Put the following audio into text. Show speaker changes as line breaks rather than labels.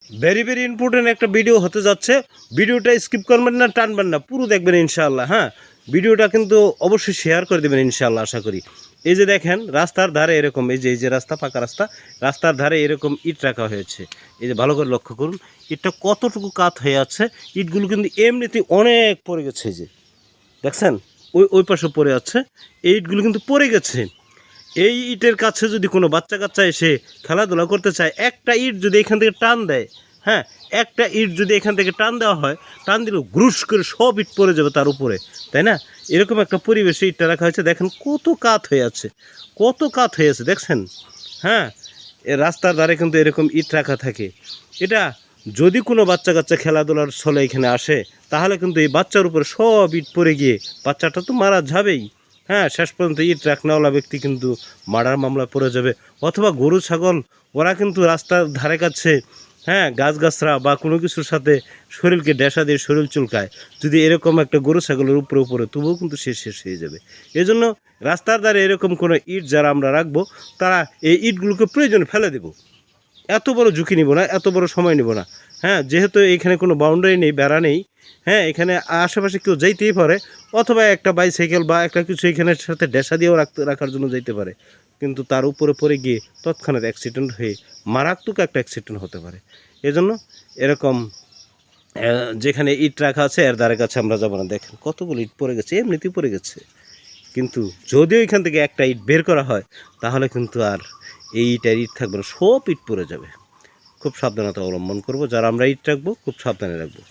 Very very important একটা video হতে যাচ্ছে। ভিডিওটা স্কিপ করবেন না, টানবেন না, পুরো দেখবেন ইনশাআল্লাহ। হ্যাঁ, ভিডিওটা কিন্তু অবশ্যই শেয়ার করে দেবেন ইনশাআল্লাহ, আশা করি। এই যে দেখেন রাস্তার ধারে এরকম, এই যে রাস্তা, পাকা রাস্তা, রাস্তার ধারে এরকম ইট রাখা হয়েছে। এই যে ভালো করে লক্ষ্য করুন ইটটা কতটুকু কাত হয়ে আছে। ইটগুলো কিন্তু এমনিতে অনেক পড়ে গেছে। এই যে দেখছেন ওই পাশে পড়ে আছে, এই ইটগুলো কিন্তু পড়ে গেছে। এই ইটের কাছে যদি কোনো বাচ্চা কাচ্চা এসে খেলাধুলা করতে চায়, একটা ইট যদি এখান থেকে টান দেয়, হ্যাঁ, একটা ইট যদি এখান থেকে টান দেওয়া হয়, টান দিলে গ্রুশ করে সব ইট পড়ে যাবে তার উপরে, তাই না? এরকম একটা পরিবেশে ইটটা রাখা হয়েছে। দেখেন কত কাত হয়ে আছে, কত কাত হয়ে আছে দেখছেন। হ্যাঁ, এ রাস্তার ধারে কিন্তু এরকম ইট রাখা থাকে। এটা যদি কোনো বাচ্চা কাচ্চা খেলাধুলার ছলে এখানে আসে, তাহলে কিন্তু এই বাচ্চার উপরে সব ইট পড়ে গিয়ে বাচ্চাটা তো মারা যাবেই। হ্যাঁ, শেষ পর্যন্ত ইট রাখনেওয়ালা ব্যক্তি কিন্তু মার্ডার মামলা পড়ে যাবে। অথবা গরু ছাগল ওরা কিন্তু রাস্তার ধারে কাছে, হ্যাঁ, গাছগাছরা বা কোনো কিছুর সাথে শরীরকে ডেসা দিয়ে শরীর চুলকায়, যদি এরকম একটা গরু ছাগলের উপরে তবুও কিন্তু সে শেষ হয়ে যাবে। এজন্য রাস্তার ধারে এরকম কোনো ইট যারা আমরা রাখবো, তারা এই ইটগুলোকে প্রয়োজনে ফেলে দেব। এত বড় ঝুঁকি নিব না, এত বড় সময় নিব না। হ্যাঁ, যেহেতু এখানে কোনো বাউন্ডারি নেই, বেড়া নেই, হ্যাঁ, এখানে আশেপাশে কেউ যাইতেই পারে, অথবা একটা বাইসাইকেল বা একটা কিছু এখানের সাথে ডেসা দিয়েও রাখার জন্য যাইতে পারে, কিন্তু তার উপরে পড়ে গিয়ে তৎক্ষণাৎ অ্যাক্সিডেন্ট হয়ে মারাত্মক একটা অ্যাক্সিডেন্ট হতে পারে। এজন্য এরকম যেখানে ইট রাখা আছে এর ধারে কাছে আমরা যাবো না। দেখেন কতগুলো ইট পড়ে গেছে, এমনিতেই পড়ে গেছে। কিন্তু যদিও এখান থেকে একটা ইট বের করা হয়, তাহলে কিন্তু আর এই ইটের ইট থাকবে না, সব ইট পড়ে যাবে। খুব সাবধানতা অবলম্বন করব, যারা আমরা ইট রাখবো খুব সাবধানে রাখবো।